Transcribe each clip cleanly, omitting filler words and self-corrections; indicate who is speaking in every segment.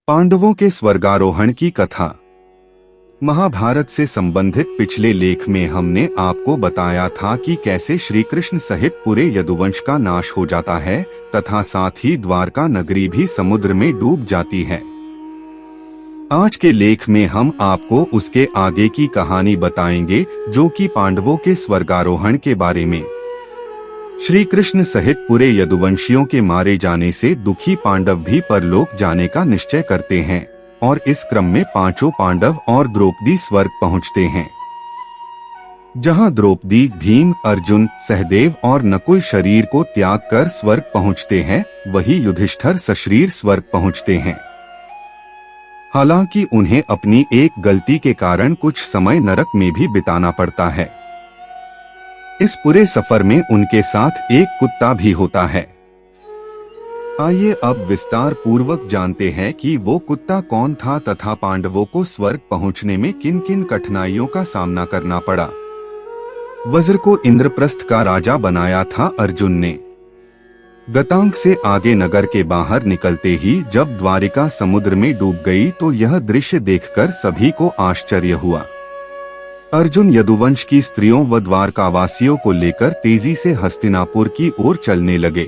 Speaker 1: पांडवों के स्वर्गारोहण की कथा। महाभारत से संबंधित पिछले लेख में हमने आपको बताया था कि कैसे श्री कृष्ण सहित पूरे यदुवंश का नाश हो जाता है तथा साथ ही द्वारका नगरी भी समुद्र में डूब जाती है। आज के लेख में हम आपको उसके आगे की कहानी बताएंगे, जो कि पांडवों के स्वर्गारोहण के बारे में। श्री कृष्ण सहित पूरे यदुवंशियों के मारे जाने से दुखी पांडव भी परलोक जाने का निश्चय करते हैं और इस क्रम में पांचों पांडव और द्रौपदी स्वर्ग पहुंचते हैं। जहां द्रौपदी, भीम, अर्जुन, सहदेव और नकुल शरीर को त्याग कर स्वर्ग पहुंचते हैं, वही युधिष्ठिर सशरीर स्वर्ग पहुंचते हैं। हालांकि उन्हें अपनी एक गलती के कारण कुछ समय नरक में भी बिताना पड़ता है। इस पूरे सफर में उनके साथ एक कुत्ता भी होता है। आइए अब विस्तार पूर्वक जानते हैं कि वो कुत्ता कौन था तथा पांडवों को स्वर्ग पहुंचने में किन किन कठिनाइयों का सामना करना पड़ा। वज्र को इंद्रप्रस्थ का राजा बनाया था अर्जुन ने। गतांक से आगे नगर के बाहर निकलते ही जब द्वारिका समुद्र में डूब गई तो यह दृश्य देखकर सभी को आश्चर्य हुआ। अर्जुन यदुवंश की स्त्रियों व द्वारकावासियों को लेकर तेजी से हस्तिनापुर की ओर चलने लगे।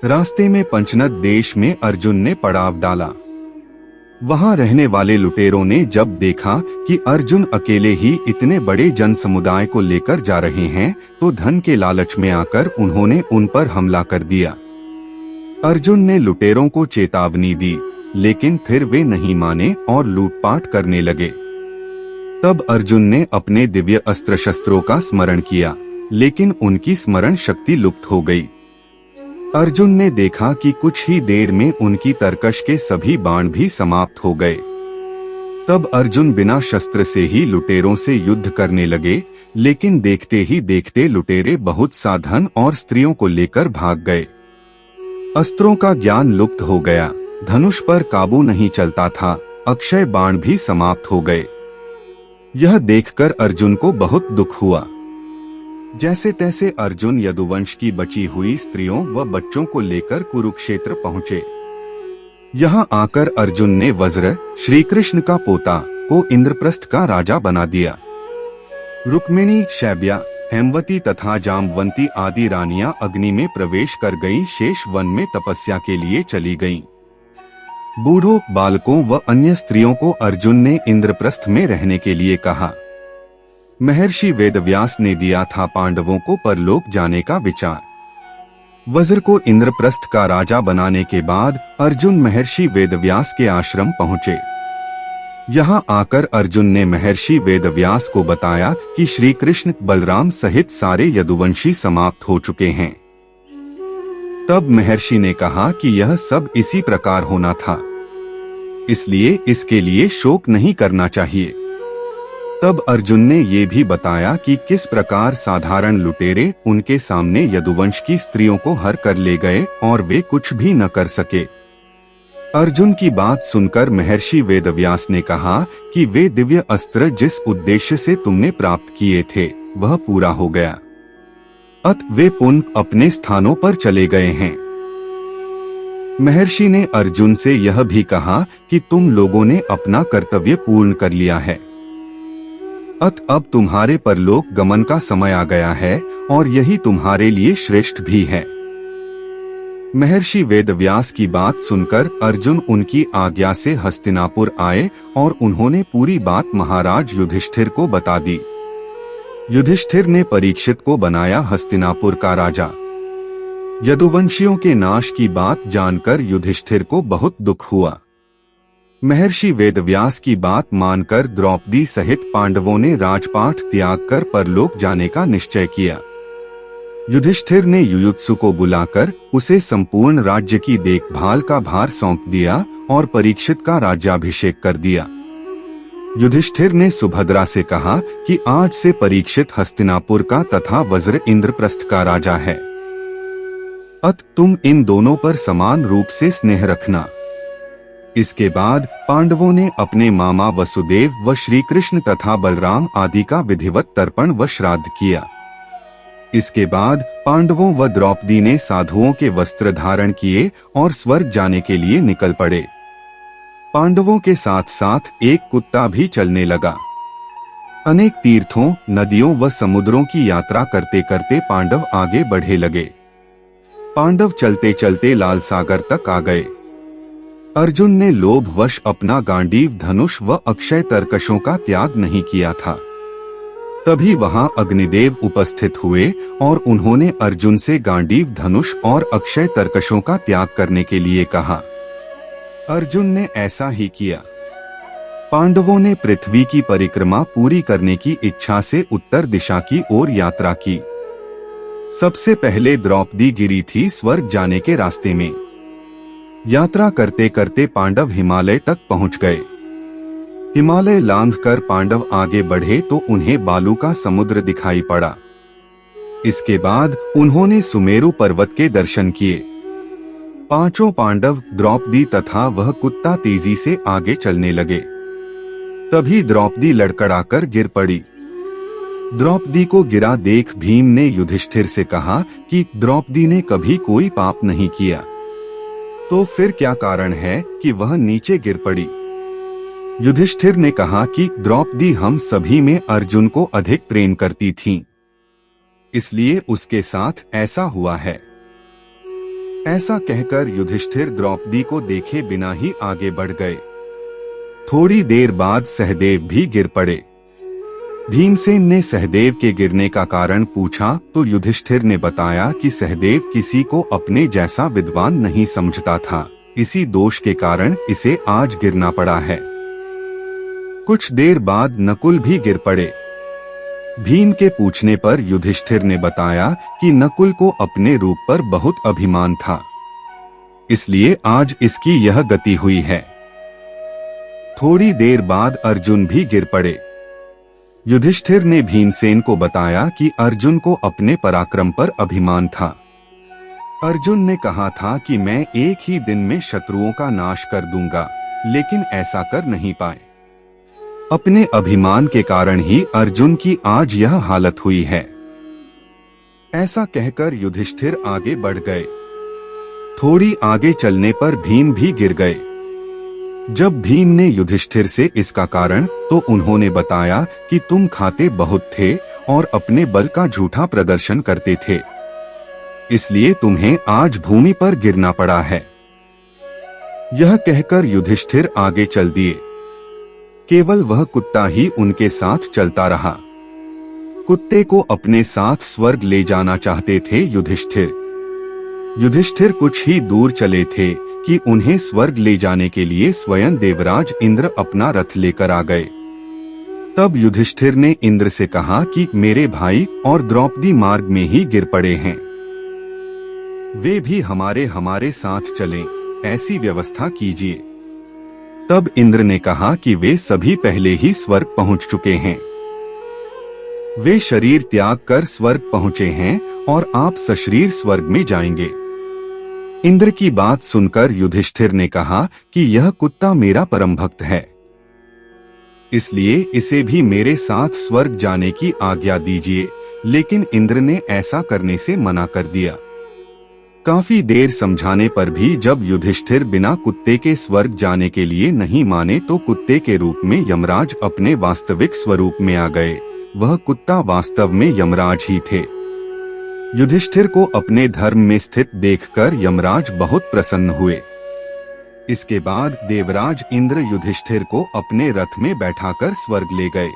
Speaker 1: रास्ते में पंचनद देश में अर्जुन ने पड़ाव डाला। वहां रहने वाले लुटेरों ने जब देखा कि अर्जुन अकेले ही इतने बड़े जन समुदाय को लेकर जा रहे हैं, तो धन के लालच में आकर उन्होंने उन पर हमला कर दिया। अर्जुन ने लुटेरों को चेतावनी दी, लेकिन फिर वे नहीं माने और लूटपाट करने लगे। तब अर्जुन ने अपने दिव्य अस्त्र शस्त्रों का स्मरण किया, लेकिन उनकी स्मरण शक्ति लुप्त हो गई। अर्जुन ने देखा कि कुछ ही देर में उनकी तरकश के सभी बाण भी समाप्त हो गए। तब अर्जुन बिना शस्त्र से ही लुटेरों से युद्ध करने लगे, लेकिन देखते ही देखते लुटेरे बहुत सा धन और स्त्रियों को लेकर भाग गए। अस्त्रों का ज्ञान लुप्त हो गया, धनुष पर काबू नहीं चलता था, अक्षय बाण भी समाप्त हो गए। यह देखकर अर्जुन को बहुत दुख हुआ। जैसे तैसे अर्जुन यदुवंश की बची हुई स्त्रियों व बच्चों को लेकर कुरुक्षेत्र पहुंचे। यहां आकर अर्जुन ने वज्र, श्री कृष्ण का पोता, को इंद्रप्रस्थ का राजा बना दिया। रुक्मिणी, शैब्या, हेमवती तथा जाम्बवंती आदि रानियां अग्नि में प्रवेश कर गईं, शेष वन में तपस्या के लिए चली गईं। बूढ़ों, बालकों व अन्य स्त्रियों को अर्जुन ने इंद्रप्रस्थ में रहने के लिए कहा। महर्षि वेदव्यास ने दिया था पांडवों को परलोक जाने का विचार। वज्र को इंद्रप्रस्थ का राजा बनाने के बाद अर्जुन महर्षि वेदव्यास के आश्रम पहुंचे। यहां आकर अर्जुन ने महर्षि वेदव्यास को बताया कि श्री कृष्ण, बलराम सहित सारे यदुवंशी समाप्त हो चुके हैं। तब महर्षि ने कहा कि यह सब इसी प्रकार होना था, इसलिए इसके लिए शोक नहीं करना चाहिए। तब अर्जुन ने ये भी बताया कि किस प्रकार साधारण लुटेरे उनके सामने यदुवंश की स्त्रियों को हर कर ले गए और वे कुछ भी न कर सके। अर्जुन की बात सुनकर महर्षि वेदव्यास ने कहा कि वे दिव्य अस्त्र जिस उद्देश्य से तुमने प्राप्त किए थे, वह पूरा हो गया। अत वे पुनः अपने स्थानों पर चले गए हैं। महर्षि ने अर्जुन से यह भी कहा कि तुम लोगों ने अपना कर्तव्य पूर्ण कर लिया है। अत अब तुम्हारे परलोक गमन का समय आ गया है और यही तुम्हारे लिए श्रेष्ठ भी है। महर्षि वेदव्यास की बात सुनकर अर्जुन उनकी आज्ञा से हस्तिनापुर आए और उन्होंने पूरी बात महाराज युधिष्ठिर को बता दी। युधिष्ठिर ने परीक्षित को बनाया हस्तिनापुर का राजा। यदुवंशियों के नाश की बात जानकर युधिष्ठिर को बहुत दुख हुआ। महर्षि वेदव्यास की बात मानकर द्रौपदी सहित पांडवों ने राजपाट त्याग कर परलोक जाने का निश्चय किया। युधिष्ठिर ने युयुत्सु को बुलाकर उसे संपूर्ण राज्य की देखभाल का भार सौंप दिया और परीक्षित का राज्याभिषेक कर दिया। युधिष्ठिर ने सुभद्रा से कहा कि आज से परीक्षित हस्तिनापुर का तथा वज्र इंद्रप्रस्थ का राजा है। अत तुम इन दोनों पर समान रूप से स्नेह रखना। इसके बाद पांडवों ने अपने मामा वसुदेव व श्री कृष्ण तथा बलराम आदि का विधिवत तर्पण व श्राद्ध किया। इसके बाद पांडवों व द्रौपदी ने साधुओं के वस्त्र धारण किए और स्वर्ग जाने के लिए निकल पड़े। पांडवों के साथ साथ एक कुत्ता भी चलने लगा। अनेक तीर्थों, नदियों व समुद्रों की यात्रा करते करते पांडव आगे बढ़े लगे। पांडव चलते चलते लाल सागर तक आ गए। अर्जुन ने लोभवश अपना गांडीव धनुष व अक्षय तरकशों का त्याग नहीं किया था। तभी वहां अग्निदेव उपस्थित हुए और उन्होंने अर्जुन से गांडीव धनुष और अक्षय तरकशों का त्याग करने के लिए कहा। अर्जुन ने ऐसा ही किया। पांडवों ने पृथ्वी की परिक्रमा पूरी करने की इच्छा से उत्तर दिशा की ओर यात्रा की। सबसे पहले द्रौपदी गिरी थी स्वर्ग जाने के रास्ते में। यात्रा करते करते पांडव हिमालय तक पहुंच गए। हिमालय लांघकर पांडव आगे बढ़े तो उन्हें बालू का समुद्र दिखाई पड़ा। इसके बाद उन्होंने सुमेरु पर्वत के दर्शन किए। पांचों पांडव, द्रौपदी तथा वह कुत्ता तेजी से आगे चलने लगे। तभी द्रौपदी लड़खड़ाकर गिर पड़ी। द्रौपदी को गिरा देख भीम ने युधिष्ठिर से कहा कि द्रौपदी ने कभी कोई पाप नहीं किया, तो फिर क्या कारण है कि वह नीचे गिर पड़ी। युधिष्ठिर ने कहा कि द्रौपदी हम सभी में अर्जुन को अधिक प्रेम करती थी, इसलिए उसके साथ ऐसा हुआ है। ऐसा कहकर युधिष्ठिर द्रौपदी को देखे बिना ही आगे बढ़ गए। थोड़ी देर बाद सहदेव भी गिर पड़े। भीमसेन ने सहदेव के गिरने का कारण पूछा तो युधिष्ठिर ने बताया कि सहदेव किसी को अपने जैसा विद्वान नहीं समझता था, इसी दोष के कारण इसे आज गिरना पड़ा है। कुछ देर बाद नकुल भी गिर पड़े। भीम के पूछने पर युधिष्ठिर ने बताया कि नकुल को अपने रूप पर बहुत अभिमान था, इसलिए आज इसकी यह गति हुई है। थोड़ी देर बाद अर्जुन भी गिर पड़े। युधिष्ठिर ने भीमसेन को बताया कि अर्जुन को अपने पराक्रम पर अभिमान था। अर्जुन ने कहा था कि मैं एक ही दिन में शत्रुओं का नाश कर दूंगा, लेकिन ऐसा कर नहीं पाए। अपने अभिमान के कारण ही अर्जुन की आज यह हालत हुई है। ऐसा कहकर युधिष्ठिर आगे बढ़ गए। थोड़ी आगे चलने पर भीम भी गिर गए। जब भीम ने युधिष्ठिर से इसका कारण तो उन्होंने बताया कि तुम खाते बहुत थे और अपने बल का झूठा प्रदर्शन करते थे, इसलिए तुम्हें आज भूमि पर गिरना पड़ा है। यह कहकर युधिष्ठिर आगे चल दिए। केवल वह कुत्ता ही उनके साथ चलता रहा। कुत्ते को अपने साथ स्वर्ग ले जाना चाहते थे युधिष्ठिर। युधिष्ठिर कुछ ही दूर चले थे कि उन्हें स्वर्ग ले जाने के लिए स्वयं देवराज इंद्र अपना रथ लेकर आ गए। तब युधिष्ठिर ने इंद्र से कहा कि मेरे भाई और द्रौपदी मार्ग में ही गिर पड़े हैं, वे भी हमारे साथ चलें, ऐसी व्यवस्था कीजिए। तब इंद्र ने कहा कि वे सभी पहले ही स्वर्ग पहुंच चुके हैं। वे शरीर त्याग कर स्वर्ग पहुंचे हैं और आप सशरीर स्वर्ग में जाएंगे। इंद्र की बात सुनकर युधिष्ठिर ने कहा कि यह कुत्ता मेरा परम भक्त है, इसलिए इसे भी मेरे साथ स्वर्ग जाने की आज्ञा दीजिए। लेकिन इंद्र ने ऐसा करने से मना कर दिया। काफी देर समझाने पर भी जब युधिष्ठिर बिना कुत्ते के स्वर्ग जाने के लिए नहीं माने तो कुत्ते के रूप में यमराज अपने वास्तविक स्वरूप में आ गए। वह कुत्ता वास्तव में यमराज ही थे। युधिष्ठिर को अपने धर्म में स्थित देखकर यमराज बहुत प्रसन्न हुए। इसके बाद देवराज इंद्र युधिष्ठिर को अपने रथ में बैठाकर स्वर्ग ले गए।